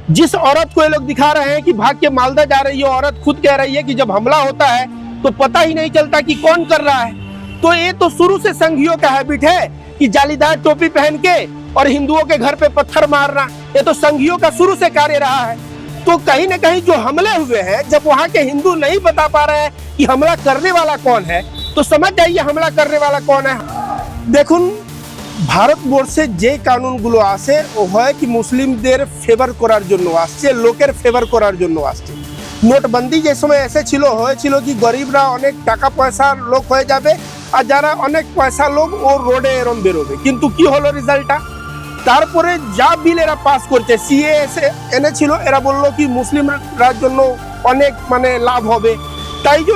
जिस औरत को ये लोग दिखा रहे हैं कि भाग के मालदा जा रही है, औरत खुद कह रही है कि जब हमला होता है तो पता ही नहीं चलता कि कौन कर रहा है। तो ये तो शुरू से संघियों का हैबिट है कि जालीदार टोपी पहन के और हिंदुओं के घर पे पत्थर मारना, ये तो संघियों का शुरू से कार्य रहा है। तो कहीं ना कहीं जो हमले हुए हैं, जब वहाँ के हिंदू नहीं बता पा रहे हैं कि हमला करने वाला कौन है, तो समझ जाइए हमला करने वाला कौन है। देखो, ভারতবর্ষে যে কানুনগুলো আছে ও হয় কি মুসলিমদের ফেভার করার জন্য আসছে, লোকের ফেভার করার জন্য আসছে। নোটবন্দি যে সময় এসেছিল হয়েছিল কি গরিবরা অনেক টাকা পয়সার লোক হয়ে যাবে আর যারা অনেক পয়সা লোক ও রোডে এরম বেরোবে। কিন্তু কি হলো রেজাল্টটা? তারপরে যা বিল এরা পাস করছে, সিএ এনেছিল, এরা বললো কি মুসলিমরা জন্য অনেক মানে লাভ হবে। ताई जो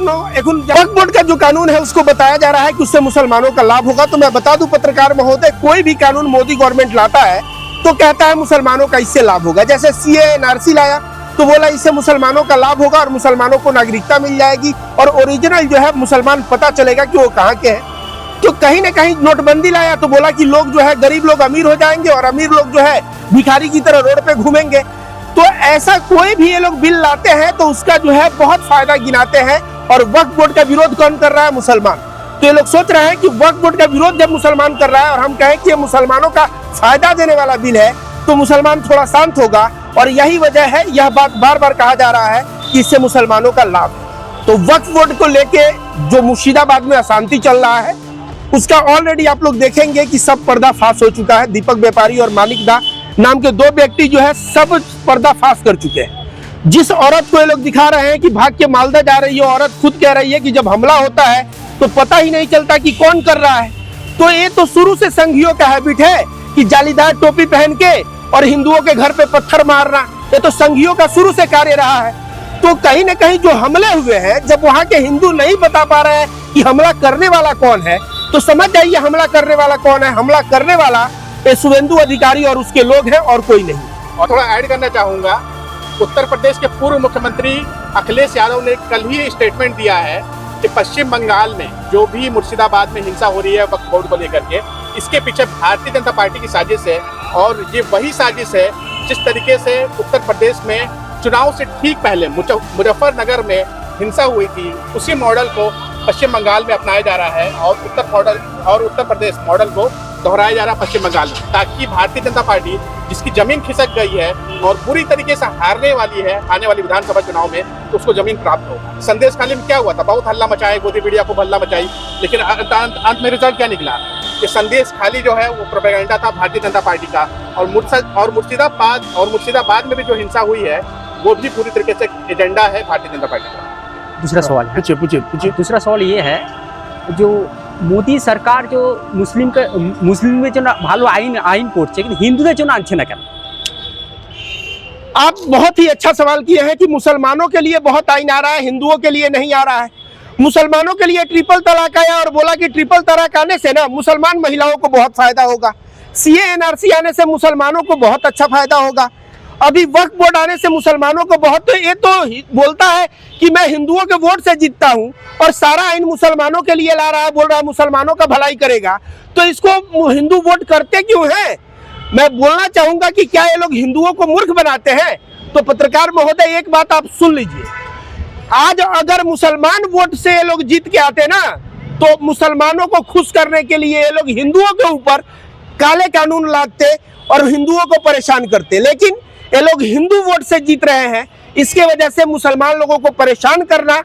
वक्फ बोर्ड का जो कानून है उसको बताया जा रहा है कि उससे मुसलमानों का लाभ होगा। तो मैं बता दूं पत्रकार महोदय, कोई भी कानून मोदी गवर्नमेंट लाता है तो कहता है मुसलमानों का इससे लाभ होगा। जैसे सीए एनआरसी लाया तो बोला इससे मुसलमानों का लाभ होगा और मुसलमानों को नागरिकता मिल जाएगी और ओरिजिनल जो है मुसलमान पता चलेगा कि वो कहाँ के हैं। तो कहीं ना कहीं नोटबंदी लाया तो बोला कि लोग जो है गरीब लोग अमीर हो जाएंगे और अमीर लोग जो है भिखारी की तरह रोड पे घूमेंगे। तो ऐसा कोई भी ये लोग बिल लाते हैं तो उसका जो है बहुत फायदा गिनाते हैं। और वक्फ बोर्ड का विरोध कौन कर रहा है? मुसलमान। तो ये लोग सोच रहे हैं कि वक्फ बोर्ड का विरोध जब मुसलमान कर रहा है और हम कहें कि ये मुसलमानों का फायदा देने वाला बिल है तो मुसलमान थोड़ा शांत होगा। और यही वजह है, यह बात बार बार कहा जा रहा है कि इससे मुसलमानों का लाभ है। तो वक्फ बोर्ड को लेके जो मुर्शिदाबाद में अशांति चल रहा है उसका ऑलरेडी आप लोग देखेंगे कि सब पर्दाफाश हो चुका है। दीपक व्यापारी और मानिक दा नाम के दो व्यक्ति जो है सब पर्दाफाश कर चुके हैं। जिस औरत को ये लोग दिखा रहे हैं कि भाग के मालदा जा रही है, औरत खुद कह रही है कि जब हमला होता है तो पता ही नहीं चलता कि कौन कर रहा है। तो ये तो शुरू से संघियों का हैबिट है कि जालीदार टोपी पहन के और हिंदुओं के घर पे पत्थर मारना, ये तो संघियों का शुरू से कार्य रहा है। तो कहीं ना कहीं जो हमले हुए हैं, जब वहाँ के हिंदू नहीं बता पा रहे हैं कि हमला करने वाला कौन है, तो समझ जाइए हमला करने वाला कौन है। हमला करने वाला शुभेंदु अधिकारी और उसके लोग हैं और कोई नहीं। और थोड़ा ऐड करना चाहूंगा, उत्तर प्रदेश के पूर्व मुख्यमंत्री अखिलेश यादव ने कल ही स्टेटमेंट दिया है कि पश्चिम बंगाल में जो भी मुर्शिदाबाद में हिंसा हो रही है वक्फ बोर्ड को लेकर के, इसके पीछे भारतीय जनता पार्टी की साजिश है। और ये वही साजिश है जिस तरीके से उत्तर प्रदेश में चुनाव से ठीक पहले मुजफ्फरनगर में हिंसा हुई थी, उसी मॉडल को पश्चिम बंगाल में अपनाया जा रहा है और उत्तर प्रदेश मॉडल को दोहराया जा रहा है पश्चिम बंगाल में, ताकि भारतीय जनता पार्टी जिसकी जमीन खिसक गई है और पूरी तरीके से हारने वाली है आने वाली विधानसभा चुनाव में, तो उसको जमीन प्राप्त हो। संदेश खाली में क्या हुआ था? बहुत हल्ला मचाया, गोदी मीडिया को हल्ला मचाई, लेकिन अंत में रिजल्ट क्या निकला? कि संदेश खाली जो है वो प्रोपेगेंडा था भारतीय जनता पार्टी का। और मुर्शिदाबाद में भी जो हिंसा हुई है वो भी पूरी तरीके से एजेंडा है भारतीय जनता पार्टी का। दूसरा सवाल है, पूछिए। दूसरा सवाल ये है, जो মোদী সরকার जो মুসলিমদের জন্য ভালো আইন করছে কিন্তু হিন্দুদের জন্য আনছে না কেন? आप बहुत ही अच्छा सवाल किए हैं कि मुसलमानों के लिए बहुत आइन आ रहा है, हिंदुओं के लिए नहीं आ रहा है। मुसलमानों के लिए ट्रिपल तलाक आया और बोला कि ट्रिपल तलाक आने से ना मुसलमान महिलाओं को बहुत फायदा होगा, सीए एनआरसी आने से मुसलमानों को बहुत अच्छा फायदा होगा, अभी वक्फ बोर्ड आने से मुसलमानों को बहुत। तो ये तो बोलता है कि मैं हिंदुओं के वोट से जीतता हूं और सारा आइन मुसलमानों के लिए ला रहा है, बोल रहा है मुसलमानों का भलाई करेगा। तो इसको हिंदू वोट करते क्यों हैं? मैं बोलना चाहूंगा कि क्या ये लोग हिंदुओं को मूर्ख बनाते हैं? तो पत्रकार महोदय एक बात आप सुन लीजिए, आज अगर मुसलमान वोट से ये लोग जीत के आते ना तो मुसलमानों को खुश करने के लिए ये लोग हिंदुओं के ऊपर काले कानून लाते और हिंदुओं को परेशान करते। लेकिन ये लोग हिंदू वोट से जीत रहे हैं, इसके वजह से मुसलमान लोगों को परेशान करना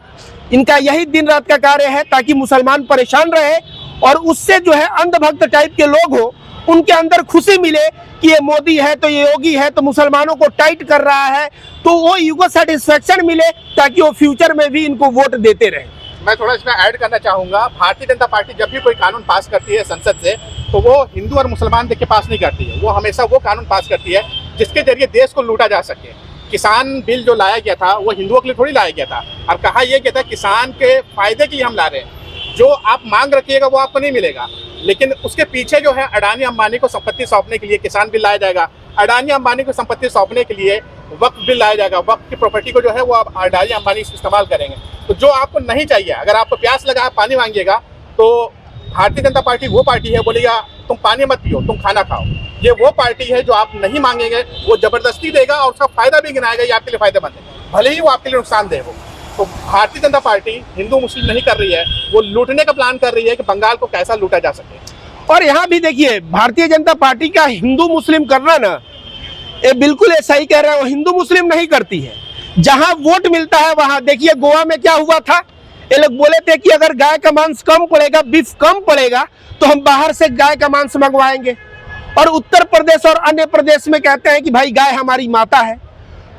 इनका यही दिन रात का कार्य है, ताकि मुसलमान परेशान रहे और उससे जो है अंधभक्त टाइप के लोग हो उनके अंदर खुशी मिले कि ये मोदी है तो ये योगी है तो मुसलमानों को टाइट कर रहा है, तो वो ईगो सेटिस्फेक्शन मिले ताकि वो फ्यूचर में भी इनको वोट देते रहे। मैं थोड़ा इसमें ऐड करना चाहूंगा, भारतीय जनता पार्टी जब भी कोई कानून पास करती है संसद से तो वो हिंदू और मुसलमान देख के पास नहीं करती है, वो हमेशा वो कानून पास करती है जिसके जरिए देश को लूटा जा सके। किसान बिल जो लाया गया था वो हिंदुओं के लिए थोड़ी लाया गया था, और कहा यह गया था किसान के फायदे की हम ला रहे हैं, जो आप मांग रखिएगा वो आपको नहीं मिलेगा। लेकिन उसके पीछे जो है अडानी अंबानी को संपत्ति सौंपने के लिए किसान बिल लाया जाएगा, अडानी अंबानी को संपत्ति सौंपने के लिए वक्फ बिल लाया जाएगा, वक्फ की प्रॉपर्टी को जो है वो आप अडानी अंबानी इस्तेमाल करेंगे। तो जो आपको नहीं चाहिए, अगर आपको प्यास लगा आप पानी मांगिएगा तो भारतीय जनता पार्टी वो पार्टी है बोलेगा तुम पानी मत पियो, तुम खाना खाओ। ये वो पार्टी है जो आप नहीं मांगेंगे वो जबरदस्ती देगा और उसका फायदा भी गिनाएगा, ये आपके लिए फायदेमंद है, भले ही वो आपके लिए नुकसानदेह हो। तो भारतीय जनता पार्टी हिंदू मुस्लिम नहीं कर रही है, वो लूटने का प्लान कर रही है कि बंगाल को कैसा लूटा जा सके। और यहाँ भी देखिए भारतीय जनता पार्टी का हिंदू मुस्लिम करना ना, ये बिल्कुल ये सही कह रहे हैं, वो हिंदू मुस्लिम नहीं करती है। जहां वोट मिलता है वहां देखिए, गोवा में क्या हुआ था, ये लोग बोले थे कि अगर गाय का मांस कम पड़ेगा, बीफ कम पड़ेगा, तो हम बाहर से गाय का मांस मंगवाएंगे। और उत्तर प्रदेश और अन्य प्रदेश में कहते हैं कि भाई गाय हमारी माता है।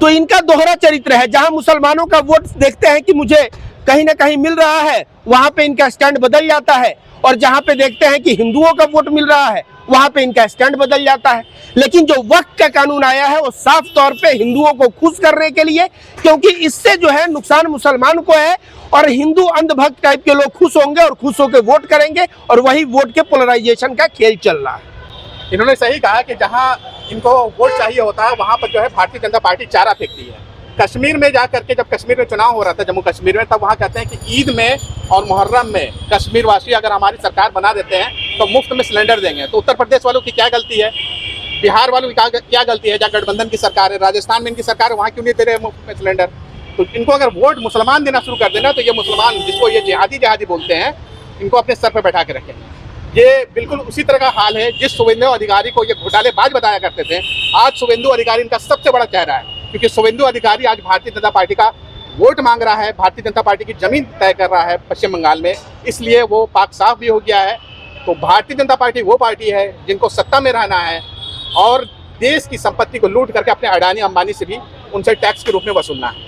तो इनका दोहरा चरित्र है, जहां मुसलमानों का वोट देखते हैं कि मुझे कहीं ना कहीं मिल रहा है, वहां पे इनका स्टैंड बदल जाता है, और जहां पे देखते हैं कि हिंदुओं का वोट मिल रहा है, वहां पे इनका स्टैंड बदल जाता है। लेकिन जो वक्त का कानून आया है वो साफ तौर पे हिंदुओं को खुश करने के लिए, क्योंकि इससे जो है नुकसान मुसलमान को है, और हिंदू अंधभक्त टाइप के लोग खुश होंगे और खुश होकर वोट करेंगे, और वही वोट के पोलराइजेशन का खेल चल रहा है। इन्होंने सही कहा कि जहां इनको वोट चाहिए होता है वहां पर जो है भारतीय जनता पार्टी चारा फेंकती है। कश्मीर में जाकर के, जब कश्मीर में चुनाव हो रहा था जम्मू कश्मीर में, तब वहां कहते हैं कि ईद में और मुहर्रम में कश्मीर वासी अगर हमारी सरकार बना देते हैं तो मुफ्त में सिलेंडर देंगे। तो उत्तर प्रदेश वालों की क्या गलती है, बिहार वालों की क्या गलती है, जहाँ गठबंधन की सरकार है, राजस्थान में इनकी सरकार है, वहाँ क्यों नहीं दे रहे मुफ्त में सिलेंडर। तो इनको अगर वोट मुसलमान देना शुरू कर देना तो ये मुसलमान, जिसको ये जिहादी बोलते हैं, इनको अपने सर पर बैठा के रखें। ये बिल्कुल उसी तरह का हाल है जिस शुभेंदु अधिकारी को ये घोटालेबाज बताया करते थे, आज शुभेंदु अधिकारी इनका सबसे बड़ा चेहरा है। क्योंकि शुभेंदु अधिकारी आज भारतीय जनता पार्टी का वोट मांग रहा है, भारतीय जनता पार्टी की जमीन तय कर रहा है पश्चिम बंगाल में, इसलिए वो पाक साफ भी हो गया है। तो भारतीय जनता पार्टी वो पार्टी है जिनको सत्ता में रहना है और देश की संपत्ति को लूट करके अपने अडानी अंबानी से भी उनसे टैक्स के रूप में वसूलना है।